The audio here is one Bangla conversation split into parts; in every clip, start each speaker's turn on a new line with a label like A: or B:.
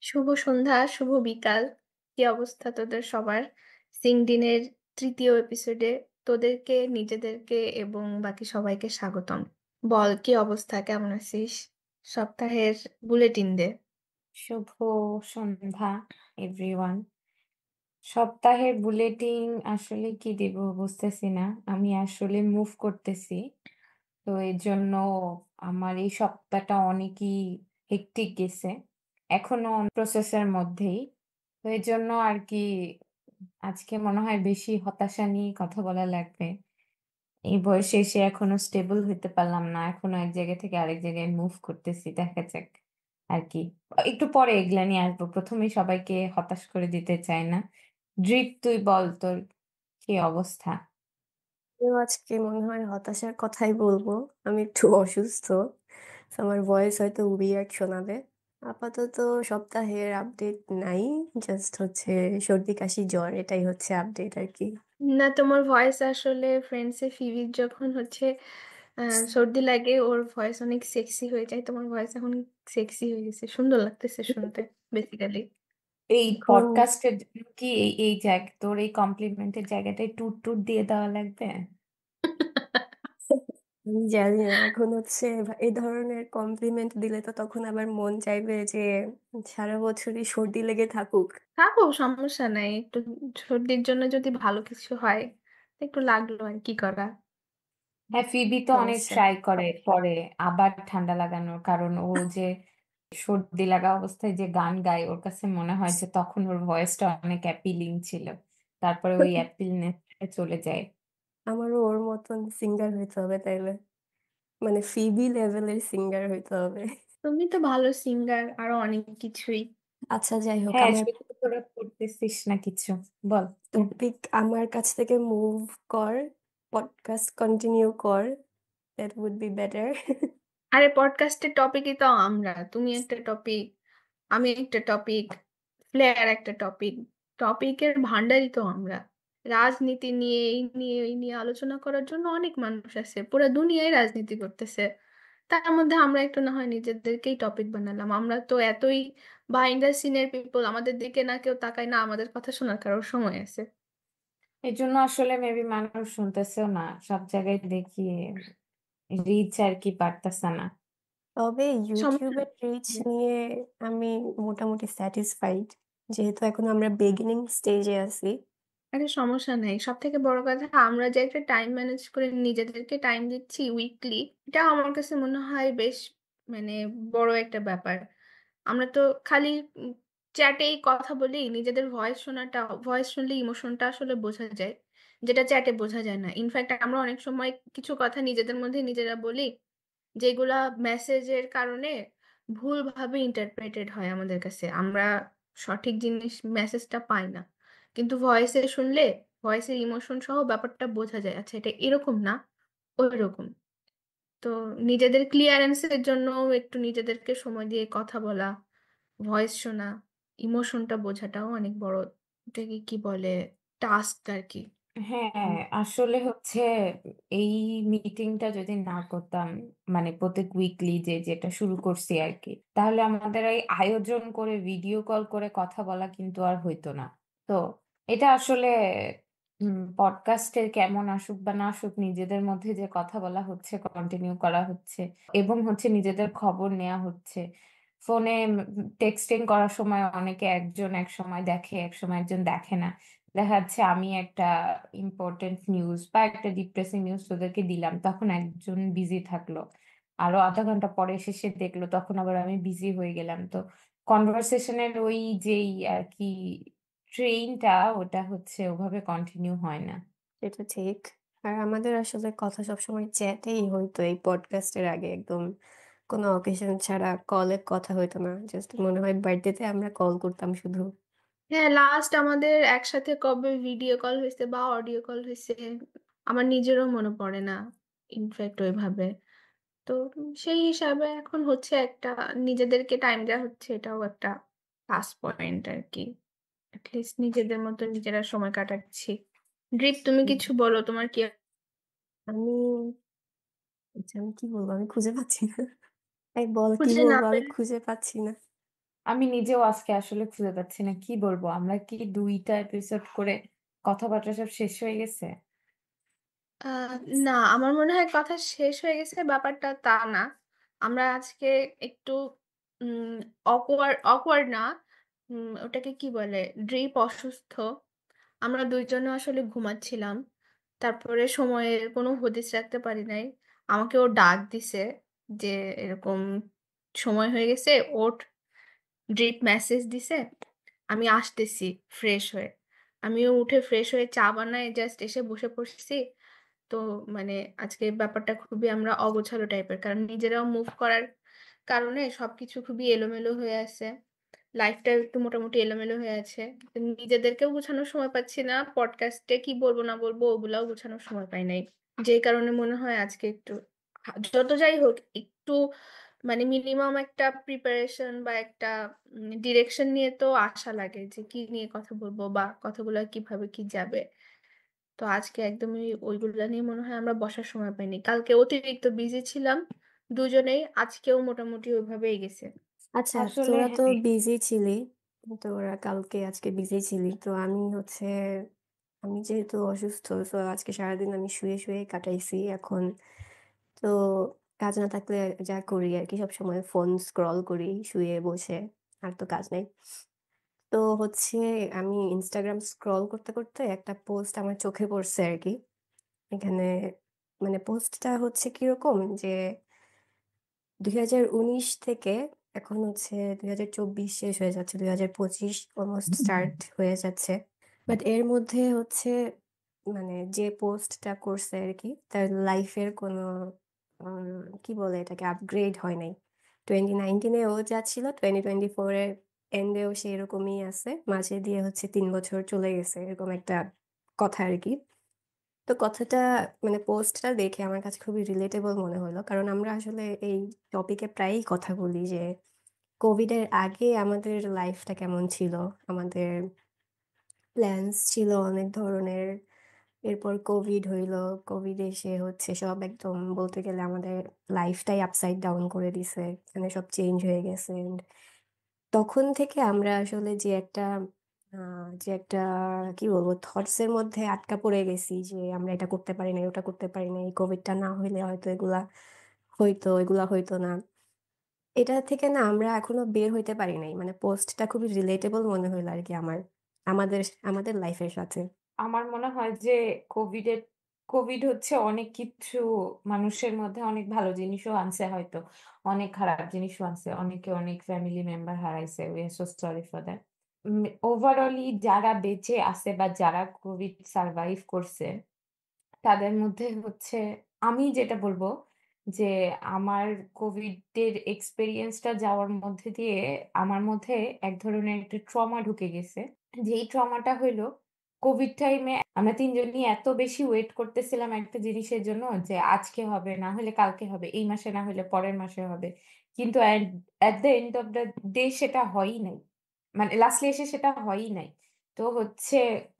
A: শুভ সন্ধ্যা, শুভ বিকাল। কি অবস্থা তোদের সবার? সিংডিনের তৃতীয় এপিসোডে তোদেরকে, নিজেদেরকে এবং বাকি সবাইকে স্বাগতম। বল, কি অবস্থা, কেমন আছিস? সপ্তাহের বুলেটিন দে।
B: শুভ সন্ধ্যা এভরিওয়ান। সপ্তাহের বুলেটিন আসলে কি দিব বুঝতেছি না। আমি আসলে মুভ করতেছি, তো এর জন্য আমার এই সপ্তাহটা অনেকই হেক্টিক গেছে। এখনো প্রসেসের মধ্যেই, তো এর জন্য আর কি আজকে মনে হয় বেশি হতাশা নিয়ে কথা বলা লাগবে। এই বয়সে এসে এখনো স্টেবল হইতে পারলাম না, এখনো এক জায়গা থেকে আরেক জায়গায় মুভ করতেছি, দেখা যাক আর কি। একটু পরে এগুলা নিয়ে আসবো, প্রথমেই সবাইকে হতাশ করে দিতে চাই না। ড্রিপ, তুই বল তোর কি অবস্থা?
C: আজকে মনে হয় হতাশার কথাই বলবো। আমি একটু অসুস্থ, তো আমার ভয়েস হয়তো উইয়ার্ড শোনাবে। আপাতত সপ্তাহের আপডেট নাই, জাস্ট হচ্ছে সর্দি কাশি জ্বর, এটাই হচ্ছে আপডেট আর কি।
A: না, তোমার ভয়েস আসলে ফ্রেন্ডসে ফিভির যখন সর্দি লাগে, ওর ভয়েস অনেক সেক্সি হয়ে যায়। তোমার ভয়েস এখন সেক্সি হয়ে গেছে, সুন্দর লাগতেছে শুনতে বেসিক্যালি।
B: এই
C: এখন
B: পডকাস্টের কি এই এই জায়গা, তোর এই কমপ্লিমেন্টের জায়গাটায় টুট টুট দিয়ে দেওয়া লাগবে?
C: আমি জানি না, এখন হচ্ছে এই ধরনের কমপ্লিমেন্ট দিলে তো তখন আবার মন চাইবে যে সারা বছরই সর্দি লেগে থাকুক।
A: থাকুক, সমস্যা নাই। একটু সর্দির জন্য যদি ভালো কিছু হয়, একটু লাগলো আর কি করা।
B: হ্যাঁ, ফিবি তো অনেক
C: সমস্যা
B: ট্রাই করে পরে আবার ঠান্ডা লাগানোর, কারণ ও যে সর্দি লাগা অবস্থায় যে গান গায়, ওর কাছে মনে হয় যে তখন ওর ভয়েসটা অনেক অ্যাপিলিং ছিল, তারপরে ওই অ্যাপিলনেস চলে যায়।
C: আমারও ওর মতন সিঙ্গার হইতে হবে তাইলে, মানে ফিবি লেভেলের সিঙ্গার হইতে হবে।
A: তুমি তো ভালো সিঙ্গার, আরো অনেক কিছুই।
C: আচ্ছা, যাই হোক,
B: হ্যাঁ,
C: আমার
B: সেটা তো তোরা করতেছিস না কিছু, বল।
C: টপিক আমার কাছ থেকে মুভ কর, পডকাস্ট কন্টিনিউ কর, দ্যাট উড বি বেটার।
A: আরে পডকাস্টের টপিকই তো আমরা, তুমি একটা টপিক, আমি একটা টপিক, ফ্লেয়ার একটা টপিক। টপিকের ভান্ডারই তো আমরা। রাজনীতি নিয়ে, এই নিয়ে ওই নিয়ে আলোচনা করার জন্য অনেক মানুষ আছে, পুরো দুনিয়ায় রাজনীতি করতেছে। তার মধ্যে আমরা একটু না হয় নিজেদেরকেই টপিক বানালাম। আমরা তো এতই বিহাইন্ড দ্য সিনের পিপল, আমাদের দিকে না কেউ তাকায় না, আমাদের কথা শোনার কারোর সময় আছে?
B: এই জন্য আসলে মেবি মানুষ শুনতেছেও না, সব জায়গায় দেখি রিচ আর কি পারতেছে না।
C: তবে
A: সমস্যা
C: ইউটিউবের রিচ
A: নেই।
C: নিয়ে আমি মোটামুটি স্যাটিসফাইড, যেহেতু এখন আমরা বিগিনিং স্টেজে আছি।
A: আরে সমস্যা নেই, সব থেকে বড় কথা আমরা যে একটা টাইম ম্যানেজ করে নিজেদেরকে টাইম দিচ্ছি উইকলি, এটা আমার কাছে মনে হয় বেশ, মানে, বড় একটা ব্যাপার। আমরা তো খালি চ্যাটেই কথা বলি, নিজেদের ভয়েস শুনলে ইমোশনটা আসলে বোঝা যায়, যেটা চ্যাটে বোঝা যায় না। ইনফ্যাক্ট আমরা অনেক সময় কিছু কথা নিজেদের মধ্যে নিজেরা বলি, যেগুলা মেসেজের কারণে ভুলভাবে ইন্টারপ্রেটেড হয় আমাদের কাছে। আমরা সঠিক জিনিস, মেসেজটা পাই না। কিন্তু ভয়েসে শুনলে ভয়েসের ইমোশন সহ ব্যাপারটা বোঝা যায়, আচ্ছা এটা এরকম না, ওই রকম। তো নিজেদের ক্লিয়ারেন্সের জন্য একটু নিজেদেরকে সময় দিয়ে কথা বলা, ভয়েস শোনা, ইমোশনটা বোঝাটাও অনেক বড়, এটাকে কি বলে, টাস্ক আর কি।
B: হ্যাঁ, আসলে হচ্ছে এই মিটিংটা যদি না করতাম, মানে প্রত্যেক উইকলি যে যেটা শুরু করছি আর কি, তাহলে আমাদের এই আয়োজন করে ভিডিও কল করে কথা বলা কিন্তু আর হইতো না। তো এটা আসলে পডকাস্টের কেমন আসুক বা না আসুক, নিজেদের মধ্যে যে কথা বলা হচ্ছে, কন্টিনিউ করা হচ্ছে, এবং হচ্ছে নিজেদের খবর নেওয়া হচ্ছে। ফোনে টেক্সটিং করার সময় অনেকে একজন এক সময় দেখে, এক সময় একজন দেখে না। দেখা যাচ্ছে আমি একটা ইম্পর্টেন্ট নিউজ বা একটা ডিপ্রেসিং নিউজ তোদেরকে দিলাম, তখন একজন বিজি থাকলো, আরো আধা ঘন্টা পরে এসে সে দেখলো, তখন আবার আমি বিজি হয়ে গেলাম। তো কনভারসেশনের ওই যেই আর কি ট্রেইনটা, ওটা হচ্ছে ওভাবে কন্টিনিউ হয় না।
C: এটা ঠিক। আর আমাদের আসলে কথা সবসময় চ্যাটেই হইতো, এই পডকাস্টের আগে একদম কোনো অকেশন ছাড়া কলে কথা হইতো না। জাস্ট মনে হয় বার্থডেতে আমরা কল করতাম শুধু।
A: হ্যাঁ, লাস্ট আমাদের একসাথে কবে ভিডিও কল হয়েছে বা অডিও কল হয়েছে আমার নিজেরও মনে পড়ে না, ইনফ্যাক্ট ওইভাবে। তো সেই হিসাবে এখন হচ্ছে একটা, নিজেদেরকে টাইম দেওয়া হচ্ছে, এটাও একটা প্লাস পয়েন্ট আর কি। অ্যাটলিস্ট নিজেদের মতো নিজেরা সময় কাটাচ্ছি। ড্রিপ, তুমি কিছু বলো, তোমার কি?
C: আমি আচ্ছা, আমি কি বলবো, আমি খুঁজে পাচ্ছি না। এই বল, কি
A: খুঁজে না
C: বলবো, আমি
A: পেলে
C: খুঁজে পাচ্ছি না।
B: আমি নিজেও আজকে আসলে খুঁজে পাচ্ছি না কি বলবো। আমরা কি 2টা এপিসোড করে কথাবার্তা সব শেষ হয়ে গেছে?
A: আহ, না, আমার মনে হয় কথা শেষ হয়ে গেছে ব্যাপারটা তা না। আমরা আজকে একটু অকওয়ার্ড অকওয়ার্ড না, ওটাকে কি বলে, ড্রিপ অসুস্থ। আমরা দুইজনে আসলে ঘুমাচ্ছিলাম, তারপরে সময়ের কোনো হদিস রাখতে পারি নাই। আমাকে ও ডাক দিছে যে এরকম সময় হয়ে গেছে, ওঠ। ড্রিপ মেসেজ দিছে, আমি আসতেছি ফ্রেশ হয়ে। আমিও উঠে ফ্রেশ হয়ে চা বানায় জাস্ট এসে বসে পড়ছি। তো মানে আজকে ব্যাপারটা খুবই আমরা অগোছালো টাইপের, কারণ নিজেরাও মুভ করার কারণে সবকিছু খুবই এলোমেলো হয়ে আছে। লাইফটা একটু মোটামুটি এলোমেলো হয়ে আছে। তো নিজেদেরকেও গোছানোর সময় পাচ্ছি না, পডকাস্টে কি বলবো না বলবো ওগুলাও গোছানোর সময় পাই নাই। যেই কারণে মনে হয় আজকে একটু, যত যাই হোক, একটু মানে মিনিমাম একটা প্রিপারেশন বা একটা ডিরেকশন নিয়ে তো আশা লাগে যে কি নিয়ে কথা বলবো বা কথাগুলো কিভাবে কি যাবে। তো আজকে একদমই ওইগুলা নিয়ে মনে হয় আমরা বসার সময় পাইনি। কালকে অতিরিক্ত বিজি ছিলাম দুজনেই, আজকেও মোটামুটি ওইভাবেই গেছে।
C: আচ্ছা,
B: আসলে
C: তোরা তো
B: হ্যাঁ,
C: বিজি ছিলি, তোরা কালকে আজকে বিজি ছিলি, তো আমি যেহেতু অসুস্থ, তো আজকে সারাদিন আমি শুয়ে শুয়ে কাটাইছি। এখন তো কাজ না থাকলে যা করি আর কি, সবসময় ফোন স্ক্রল করি শুয়ে বসে, আর তো কাজ নেই। তো আমি ইনস্টাগ্রাম স্ক্রল করতে করতে একটা পোস্ট আমার চোখে পড়ছে আর কি। এখানে মানে পোস্টটা হচ্ছে কিরকম যে 2019 থেকে এখন 2024 শেষ হয়ে যাচ্ছে, 2025 অলমোস্ট স্টার্ট হয়ে যাচ্ছে। বাট এর মধ্যে মানে যে পোস্টটা করছে আর কি, তার লাইফের কোনো কি বলে এটাকে, আপগ্রেড হয় নাই। 2019-এ ও যা ছিল, 2024-এর এন্ডেও সে এরকমই আছে, মাঝে দিয়ে 3 বছর চলে গেছে, এরকম একটা কথা আর কি। তো কথাটা মানে পোস্টটা দেখে আমার কাছে খুবই রিলেটেবল মনে হলো, কারণ আমরা আসলে এই টপিকে প্রায়ই কথা বলি যে কোভিডের আগে আমাদের লাইফটা কেমন ছিল, আমাদের প্ল্যানস ছিল অনেক ধরনের। এরপর কোভিড হইলো, কোভিড এসে সব একদম বলতে গেলে আমাদের লাইফটাই আপসাইড ডাউন করে দিছে, মানে সব চেঞ্জ হয়ে গেছে। And তখন থেকে আমরা আসলে যে একটা কি বলবো, থটস এর মধ্যে আটকা পড়ে গেছি যে আমরা এটা করতে পারি না, ওটা করতে পারি না, এই কোভিডটা না হইলে হয়তো এগুলা হইতো না। এটা থেকে না আমরা এখনো বের হইতে পারি নাই, মানে পোস্টটা খুবই রিলেটেবল মনে হইলো আর কি আমাদের আমাদের লাইফের সাথে।
B: আমার মনে হয় যে কোভিড হচ্ছে অনেক কিছু মানুষের মধ্যে অনেক ভালো জিনিসও আনছে, হয়তো অনেক খারাপ জিনিসও আনছে, অনেকে অনেক ফ্যামিলি মেম্বার হারাইছে। We are so sorry for that. Overally যারা বেঁচে আছে বা যারা কোভিড সার্ভাইভ করছে তাদের মধ্যে আমি যেটা বলবো যে আমার কোভিডের এক্সপেরিয়েন্সটা যাওয়ার মধ্যে দিয়ে আমার মধ্যে এক ধরনের একটা ট্রমা ঢুকে গেছে। যেই ট্রমাটা হইলো কোভিড টাইমে আমরা তিনজনই এত বেশি ওয়েট করতেছিলাম একটা জিনিসের জন্য যে আজকে হবে, না হলে কালকে হবে, এই মাসে না হলে পরের মাসে হবে। কিন্তু at the end of the day সেটা হয়ই নাই, মানে লাস্টলি এসে সেটা হয়ই নাই। তো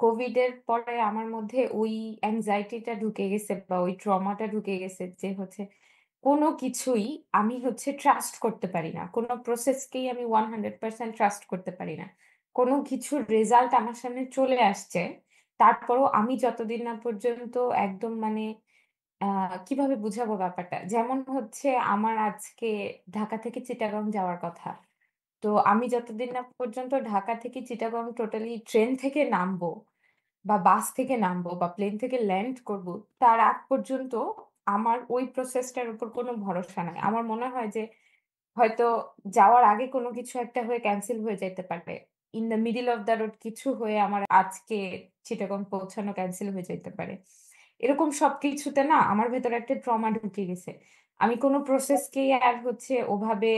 B: কোভিড এর পরে আমার মধ্যে ওই অ্যাংজাইটিটা ঢুকে গেছে বা ওই ট্রমাটা ঢুকে গেছে যে কোনো কিছুই আমি ট্রাস্ট করতে পারি না, কোনো প্রসেসকেই আমি 100% ট্রাস্ট করতে পারি না। কোনো কিছুর রেজাল্ট আমার সামনে চলে আসছে, তারপরও আমি যতদিন না পর্যন্ত একদম মানে কিভাবে বুঝাবো ব্যাপারটা, যেমন আমার আজকে ঢাকা থেকে চিটাগাং যাওয়ার কথা। তো আমি যতদিন না পর্যন্ত ঢাকা থেকে চিটাগং টোটালি ট্রেন থেকে নামবো বা বাস থেকে নামবো বা প্লেন থেকে ল্যান্ড করব, তার আগ পর্যন্ত আমার ওই প্রসেসটার উপর কোনো ভরসা নাই। আমার মনে হয় যে হয়তো যাওয়ার আগে কোনো কিছু একটা হয়ে ক্যান্সেল হয়ে যেতে পারে, in the middle of the road কিছু হয়ে আমার আজকে চিটাগং পৌঁছানো ক্যান্সেল হয়ে যেতে পারে। এরকম সবকিছুতে না আমার ভেতরে একটা ট্রমা ঢুকে গেছে। আমি কোনো প্রসেসকেই আর ওভাবে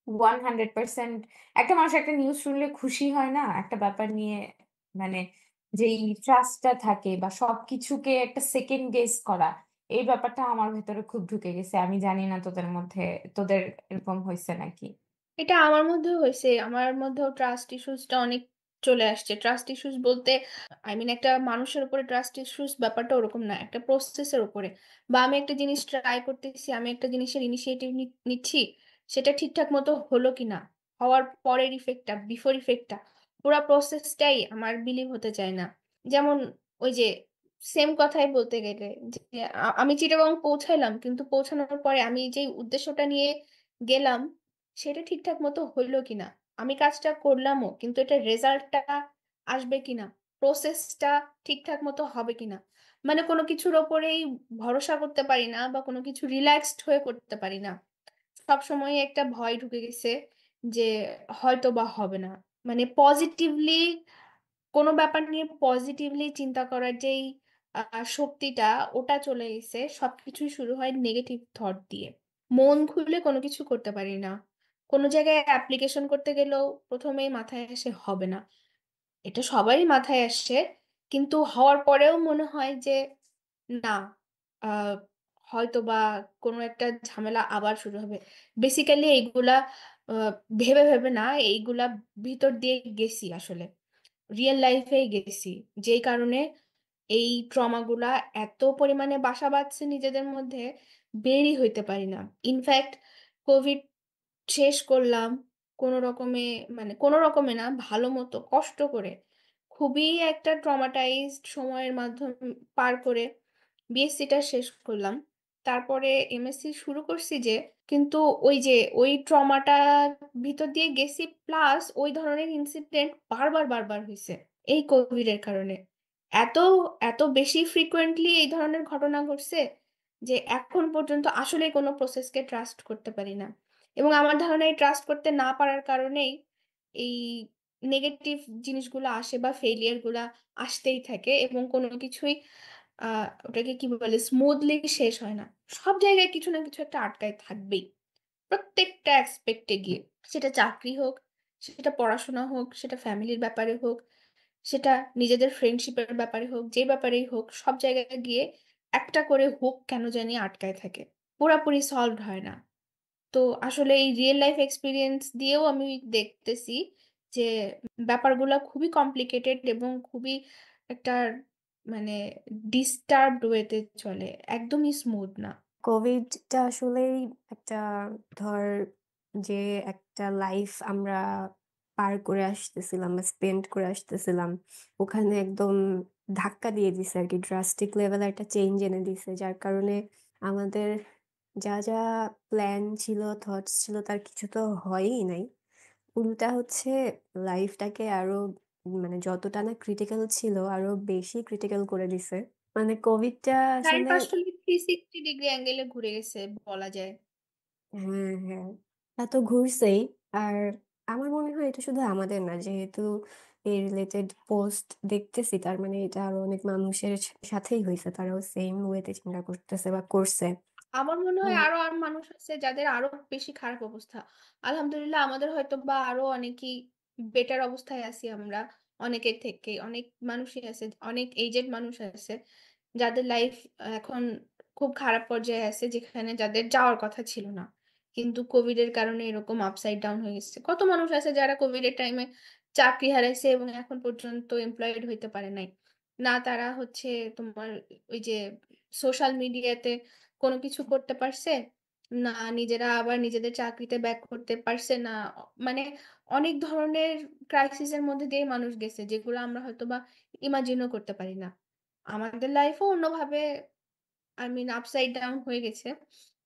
B: 100%, একটা মানুষ একটা নিউজ শুনলে খুশি হয় না একটা ব্যাপার নিয়ে, মানে যেই ট্রাস্টটা থাকে বা সবকিছুকে একটা সেকেন্ড গেস করা, এই ব্যাপারটা আমার ভেতরে খুব ঢুকে গেছে। আমি জানি না তোদের এরকম হয়েছে নাকি।
A: এটা আমার মধ্যেও হয়েছে, আমার মধ্যেও ট্রাস্ট ইস্যুসটা অনেক চলে আসছে। ট্রাস্ট ইস্যুস বলতে একটা মানুষের উপরে ট্রাস্ট ইস্যুস ব্যাপারটা ওরকম না, একটা প্রসেসের উপরে। বা আমি একটা জিনিস ট্রাই করতেছি, আমি একটা জিনিসের ইনিশিয়েটিভ নিচ্ছি, সেটা ঠিকঠাক মতো হলো কি না, হওয়ার পরের ইফেক্টটা, বিফোর ইফেক্টটা, পুরা প্রসেসটাই আমার বিলিভ হতে চায় না। যেমন ওই যে সেম কথাই বলতে গেলে যে আমি চিটাগং পৌঁছাইলাম, কিন্তু পৌঁছানোর পরে আমি যেই উদ্দেশ্যটা নিয়ে গেলাম সেটা ঠিকঠাক মতো হইলো কিনা, আমি কাজটা করলামও, কিন্তু এটা রেজাল্টটা আসবে কিনা, প্রসেসটা ঠিকঠাক মতো হবে কিনা, মানে কোনো কিছুর ওপরেই ভরসা করতে পারি না বা কোনো কিছু রিল্যাক্সড হয়ে করতে পারি না। সব সময় একটা ভয় ঢুকে গেছে যে হয়তো বা হবে না, মানে পজিটিভলি কোনো ব্যাপার নিয়ে পজিটিভলি চিন্তা করার যেই শক্তিটা, ওটা চলে গেছে। সবকিছুই শুরু হয় নেগেটিভ থট দিয়ে। মন খুলে কোনো কিছু করতে পারি না। কোনো জায়গায় অ্যাপ্লিকেশন করতে গেলেও প্রথমেই মাথায় আসে হবে না। এটা সবারই মাথায় আসে, কিন্তু হওয়ার পরেও মনে হয় যে না, আহ হয়তো বা কোনো একটা ঝামেলা আবার শুরু হবে। বেসিক্যালি এইগুলা আহ, ভেবে ভেবে না, এইগুলা ভিতর দিয়ে গেছি আসলে, রিয়েল লাইফে গেছি, যেই কারণে এই ট্রমাগুলা এত পরিমাণে বাসা বাঁধছে নিজেদের মধ্যে, বেরই হইতে পারি না। ইনফ্যাক্ট কোভিড শেষ করলাম কোনো রকমে, মানে কোনো রকমে না, ভালো মতো কষ্ট করে, খুবই একটা ট্রমাটাইজড সময়ের মাধ্যম পার করে বিএসসিটা শেষ করলাম। তারপরে এমএসসি শুরু করছি যে, কিন্তু ওই যে ওই ট্রমাটার ভিতর দিয়ে গেছি, প্লাস ওই ধরনের ইনসিডেন্ট বারবার বারবার হয়েছে এই কোভিডের কারণে। এত এত বেশি ফ্রিকোয়েন্টলি এই ধরনের ঘটনা ঘটছে যে এখন পর্যন্ত আসলে কোনো প্রসেসকে ট্রাস্ট করতে পারি না। এবং আমার ধারণা এই ট্রাস্ট করতে না পারার কারণেই এই নেগেটিভ জিনিসগুলো আসে বা ফেলিয়ার গুলা আসতেই থাকে, এবং কোনো কিছুই ওটাকে কি বলে স্মুথলি শেষ হয় না। সব জায়গায় কিছু না কিছু একটা আটকায় থাকবেই, প্রত্যেকটা অ্যাসপেক্টে গিয়ে। সেটা চাকরি হোক, সেটা পড়াশোনা হোক, সেটা ফ্যামিলির ব্যাপারে হোক, সেটা নিজেদের ফ্রেন্ডশিপের ব্যাপারে হোক, যে ব্যাপারেই হোক, সব জায়গায় গিয়ে একটা করে হোক কেন জানি আটকায় থাকে, পুরাপুরি সলভড হয় না। তো আসলে এই রিয়েল লাইফ এক্সপিরিয়েন্স দিয়েও আমি দেখতেছি যে ব্যাপারগুলো খুবই কমপ্লিকেটেড এবং খুবই একটা, মানে ডিস্টার্বড ওয়েতে চলে, একদমই স্মুথ না।
C: কোভিডটা আসলেই একটা, ধর, যে একটা লাইফ আমরা পার করে আসতেছিলাম বা স্পেন্ড করে আসতেছিলাম, ওখানে একদম ধাক্কা দিয়ে দিছে আর কি, ড্রাস্টিক লেভেল একটা চেঞ্জ এনে দিছে, যার কারণে আমাদের যা যা প্ল্যান ছিল, থটস ছিল, তার কিছু তো হয়ই নাই। উল্টা হচ্ছে লাইফটাকে আরো, মানে যতটা না ক্রিটিক্যাল ছিল আরো বেশি ক্রিটিক্যাল করে দিছে। মানে কোভিডটা আসলে,
A: চারিপাশটা 360 ডিগ্রি অ্যাঙ্গেলে ঘুরে গেছে বলা যায়।
C: হ্যাঁ হ্যাঁ, তা তো ঘুরছেই। আর আমার মনে হয় এটা শুধু আমাদের না, যেহেতু এই রিলেটেড পোস্ট দেখতেছি, তার মানে এটা আরো অনেক মানুষের সাথেই হয়েছে, তারাও সেম ওয়েতে চিন্তা করতেছে বা করছে।
A: আমার মনে হয়
C: হুম,
A: আরো আর মানুষ আছে যাদের আরো বেশি খারাপ অবস্থা। আলহামদুলিল্লাহ আমাদের হয়তো বা আরো অনেকই বেটার অবস্থায় আছি আমরা, অনেকের থেকে অনেক মানুষই আছে, অনেক এজেড মানুষ আছে যাদের লাইফ এখন খুব খারাপ পর্যায়ে আছে, যেখানে যাদের যাওয়ার কথা ছিল না, কিন্তু কোভিড এর কারণে এরকম আপসাইড ডাউন হয়ে গেছে। কত মানুষ আছে যারা কোভিড এর টাইমে চাকরি হারাইছে এবং এখন পর্যন্ত এমপ্লয়েড হইতে পারে নাই। না তারা হচ্ছে তোমার ওই যে সোশ্যাল মিডিয়াতে কোনো কিছু করতে পারছে, না নিজেরা আবার নিজেদের চাকরিতে ব্যাক করতে পারছে না, মানে অনেক ধরনের ক্রাইসিসের মধ্যে দিয়ে মানুষ গেছে যেগুলো আমরা হয়তো বা ইমাজিনও করতে পারি না। আমাদের লাইফও অন্যভাবে, আই মিন আপসাইড ডাউন হয়ে গেছে,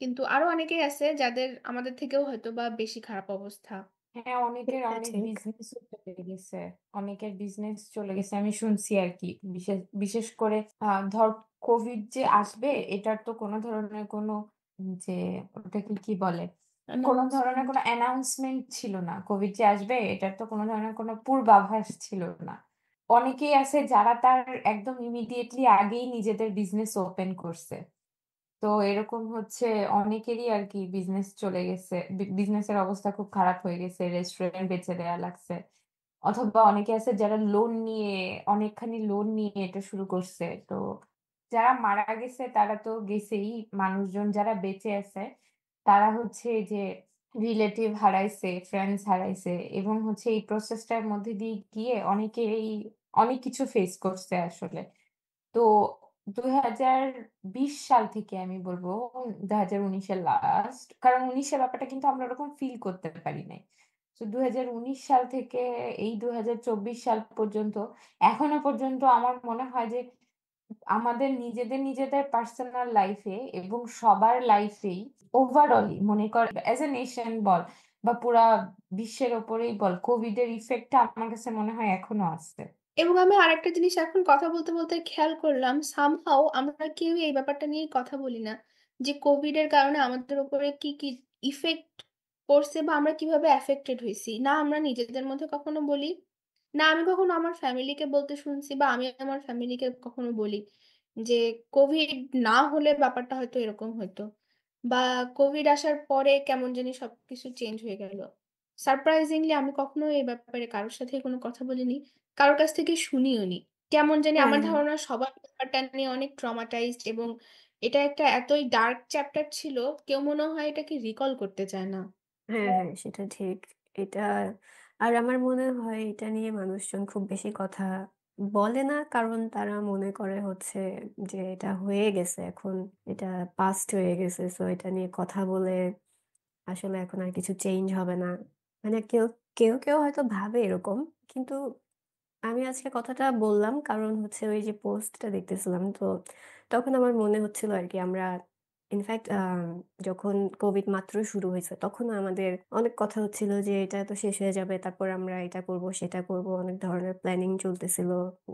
A: কিন্তু আরো অনেকেই আছে যাদের আমাদের থেকেও হয়তো বা বেশি খারাপ অবস্থা।
B: হ্যাঁ, অনেকের
C: এটা
B: অনেক
C: ঠিক।
B: বিজনেসও চলে গেছে। অনেকের বিজনেস চলে গেছে আমি শুনছি আর কি। বিশেষ বিশেষ করে ধর কোভিড যে আসবে এটার তো কোনো ধরনের কোনো যে ওটাকে কি বলে, কোনো ধরনের
A: অ্যানাউন্সমেন্ট।
B: কোনো অ্যানাউন্সমেন্ট ছিল না। কোভিড যে আসবে এটার তো কোনো ধরনের কোনো পূর্বাভাস ছিল না। অনেকেই আছে যারা তার একদম ইমিডিয়েটলি আগেই নিজেদের বিজনেস ওপেন করছে। তো এরকম হচ্ছে অনেকেরই আর কি বিজনেস চলে গেছে, বিজনেসের অবস্থা খুব খারাপ হয়ে গেছে, রেস্টুরেন্ট বেচে দেয়া লাগছে। অথবা অনেকে আছে যারা লোন নিয়ে, অনেকখানি লোন নিয়ে এটা শুরু করছে। তো যারা মারা গেছে তারা তো গেছেই, মানুষজন যারা বেঁচে আছে তারা হচ্ছে যে রিলেটিভ হারাইছে, ফ্রেন্ডস হারাইছে, এবং হচ্ছে এই প্রসেসটার মধ্যে দিয়ে গিয়ে অনেকেই অনেক কিছু ফেস করছে আসলে। তো 2020 সাল থেকে আমি বলবো, 2019-এর লাস্ট, কারণ 19-এর ব্যাপারটা কিন্তু আমরা ওরকম ফিল করতে পারি নাই। তো 2019 সাল থেকে এই 2024 সাল পর্যন্ত এখনো পর্যন্ত আমার মনে হয় যে আমাদের নিজেদের পার্সোনাল লাইফে এবং সবার লাইফেই ওভারঅলই মনে কর অ্যাজ এ নেশন বল বা পুরা বিশ্বের ওপরেই বল কোভিড এর ইফেক্টটা আমার কাছে মনে হয় এখনো আছে।
A: এবং আমি আরেকটা জিনিস এখন কথা বলতে বলতে খেয়াল করলাম, সামহাও আমরা কেউ এই ব্যাপারটা নিয়ে কথা বলি না যে কোভিড এর কারণে আমাদের উপরে কি কি ইফেক্ট পড়ছে বা আমরা কিভাবে অ্যাফেক্টেড হয়েছি। না আমরা নিজেদের মধ্যে কখনো বলি, না আমি কখনো আমার ফ্যামিলিকে বলতে শুনছি বা আমি আমার ফ্যামিলিকে কখনো বলি যে কোভিড না হলে ব্যাপারটা হয়তো এরকম হতো, বা কোভিড আসার পরে কেমন জানি সবকিছু চেঞ্জ হয়ে গেল। সারপ্রাইজিংলি আমি কখনো এই ব্যাপারে কারোর সাথে কোনো কথা বলিনি, কারোর কাছ থেকে শুনিও নি। কেমন জানি আমার
C: হ্যাঁ
A: ধারণা সবার ব্যাপারটা নিয়ে অনেক ট্রমাটাইজড, এবং এটা একটা এতই ডার্ক চ্যাপ্টার ছিল, কেউ মনে হয় এটাকে রিকল করতে চায় না।
C: হ্যাঁ, হ্যাঁ, সেটা ঠিক। এটা আর আমার মনে হয় এটা নিয়ে মানুষজন খুব বেশি কথা বলে না। কারণ তারা মনে করে হচ্ছে যে এটা হয়ে গেছে এখন, এটা পাস্ট হয়ে গেছে। সো এটা নিয়ে কথা বলে আসলে এখন আর কিছু চেঞ্জ হবে না। মানে কেউ হয়তো ভাবে এরকম। কিন্তু আমি আজকে কথাটা বললাম কারণ হচ্ছে ওই যে পোস্টটা দেখতেছিলাম তো তখন আমার মনে হচ্ছিল আরকি আমরা ইনফ্যাক্ট যখন কোভিড মাত্র শুরু হয়েছে তখনও আমাদের অনেক কথা হচ্ছিল যে এটা তো শেষ হয়ে যাবে। তারপর আমরা এটা করব, সেটা করব। অনেক ধরনের প্ল্যানিং চলতেছিল।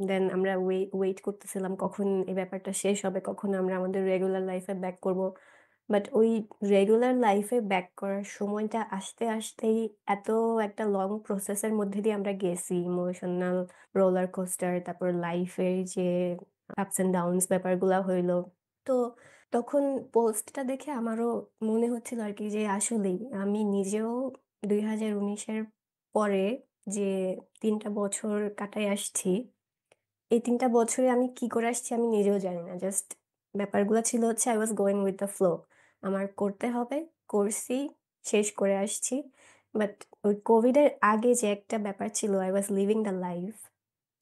C: দেন আমরা ওয়েট করতেছিলাম কখন এই ব্যাপারটা শেষ হবে, কখন আমরা আমাদের রেগুলার লাইফে ব্যাক করব। বাট ওই রেগুলার লাইফে ব্যাক করার সময়টা আসতেই এত একটা লং প্রসেসের মধ্যে দিয়ে আমরা গেছি। ইমোশনাল রোলার কোস্টার, তারপর লাইফের যে আপস অ্যান্ড ডাউনস ব্যাপারগুলা হইলো। তো তখন পোস্টটা দেখে আমারও মনে হচ্ছিল আরকি যে আসলেই আমি নিজেও 2019 এর পরে যে ৩ টা বছর কাটায় আসছি, এই ৩ টা বছরে আমি কি করে আসছি আমি নিজেও জানি না। জাস্ট ব্যাপারগুলা ছিল হচ্ছে I was going with the flow. আমার করতে হবে, করছি, শেষ করে আসছি। বাট ওই কোভিডের আগে যে একটা ব্যাপার ছিল I was living the life.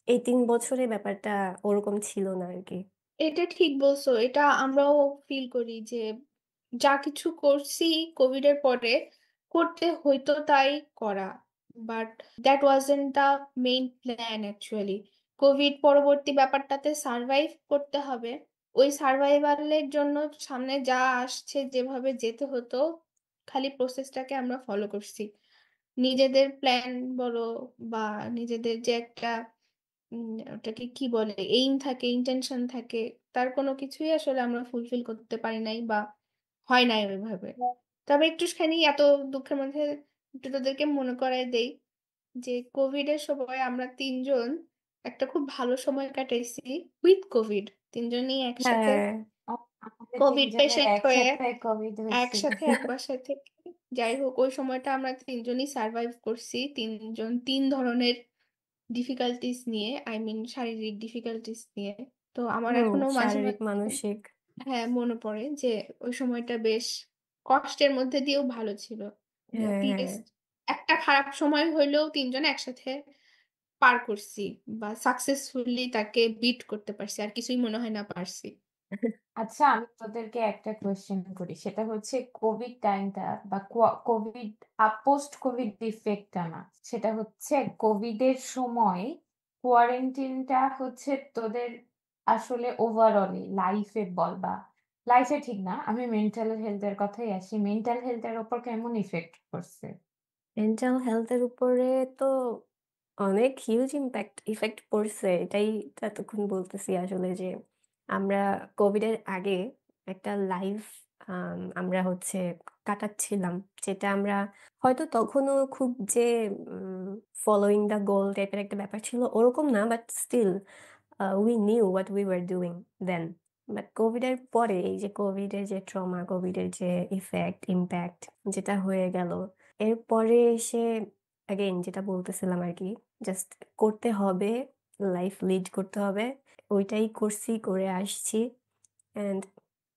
C: এই ৩ বছরে ব্যাপারটা ওরকম ছিল না আরকি।
A: এটা ঠিক বলছো, এটা আমরাও ফিল করি যে যা কিছু করছি কোভিড এর পরে করতে হইতো তাই করা, but that wasn't the main plan actually. Covid পরবর্তী ব্যাপারটাতে সারভাইভ করতে হবে, ওই সারভাইভালের জন্য সামনে যা আসছে যেভাবে যেতে হতো খালি প্রসেসটাকে আমরা ফলো করছি। নিজেদের প্ল্যান বলো বা নিজেদের যে একটা ওটাকে কি বলে এইম থাকে, ইন্টেনশন থাকে, তার কোনো কিছুই আসলে আমরা ফুলফিল করতে পারি নাই বা হয় নাই ওইভাবে। তবে একটুখানি এত দুঃখের মধ্যে একটু তোদেরকে মনে করায় দেই যে কোভিড এর সময় আমরা তিনজন একটা খুব ভালো সময় কাটাইছি উইথ কোভিড, তিনজনই একসাথে
C: হ্যাঁ,
B: আমাদের
A: কোভিড
B: তিনজনের
A: পেশেন্ট হয়ে
B: একসাথে কোভিড হয়েছিল।
A: একসাথে এক বাসায় থেকে। যাই হোক ওই সময়টা আমরা তিনজনই সার্ভাইভ করছি, তিনজন তিন ধরনের ডিফিকাল্টিস নিয়ে, আই মিন শারীরিক ডিফিকাল্টিস নিয়ে। তো আমার
C: হুম,
A: এখনো মাঝে
C: শারীরিক,
A: মাঝে
C: মানসিক।
A: হ্যাঁ মনে পড়ে যে ওই সময়টা বেশ কষ্টের মধ্যে দিয়েও ভালো ছিল, যে
C: হ্যাঁ, হ্যাঁ।
A: অ্যাটলিস্ট একটা খারাপ সময় হইলেও তিনজন একসাথে পার করছি বা সাকসেসফুলি তাকে বিট করতে পারছি, আর কিছুই মনে হয় না পারছি।
B: আচ্ছা, আমি তোদেরকে একটা কোয়েশ্চেন করি, সেটা হচ্ছে কোভিড টাইমটা বা কোভিড পোস্ট কোভিড ইফেক্টটা না, সেটা হচ্ছে কোভিড এর সময় কোয়ারেন্টিনটা হচ্ছে তোদের আসলে ওভারঅলি লাইফে বল বা লাইফে ঠিক না, আমি মেন্টাল হেলথের কথাই আসি, মেন্টাল হেলথের ওপর কেমন ইফেক্ট করছে?
C: মেন্টাল হেলথের উপরে তো অনেক হিউজ ইফেক্ট পড়ছে। এটাই তো এতক্ষণ বলতেছি আসলে যে আমরা কোভিডের আগে একটা লাইফ আমরা হচ্ছে কাটাচ্ছিলাম। যেটা আমরা হয়তো তখনও খুব যে ফলোইং দ্য গোল টাইপের একটা ব্যাপার ছিল ওরকম না। But still we knew what we were doing then. বাট কোভিডের পরে এই যে কোভিডের যে ট্রমা, কোভিডের যে ইমপ্যাক্ট যেটা হয়ে গেল, এরপরে এসে এগেইন যেটা বলতেছিলাম আরকি, জাস্ট করতে হবে, লাইফ লিড করতে হবে। ওইটাই করছি, করে আসছি। অ্যান্ড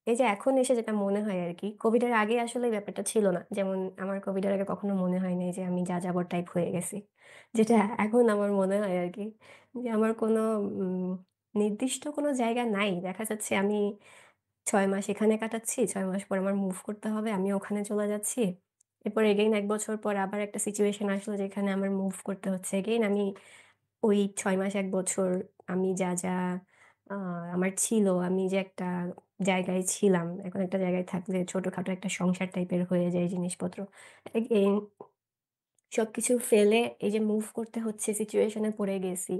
C: এই যে এখন এসে যেটা মনে হয় আরকি, কোভিডের আগে আসলে এই ব্যাপারটা ছিল না। যেমন আমার কোভিডের আগে কখনো মনে হয় নাই যে আমি যাযাবর টাইপ হয়ে গেছি। যেটা এখন আমার মনে হয় আরকি, যে আমার কোনো উম নির্দিষ্ট কোনো জায়গা নাই। দেখা যাচ্ছে আমি ৬ মাস এখানে কাটাচ্ছি, ৬ মাস পর আমার মুভ করতে হবে, আমি ওখানে চলে যাচ্ছি। এরপর এগেইন ১ বছর পর আবার একটা সিচুয়েশন আসলো যেখানে আমার মুভ করতে হচ্ছে। এগেইন আমি ওই ৬ মাস ১ বছর আমি যা আ আমার ছিল, আমি যে একটা জায়গায় ছিলাম, এখন একটা জায়গায় থাকলে ছোটখাটো একটা সংসার টাইপের হয়ে যায় জিনিসপত্র। এগেইন সবকিছু ফেলে এই যে মুভ করতে হচ্ছে সিচুয়েশন এ পড়ে গেছি।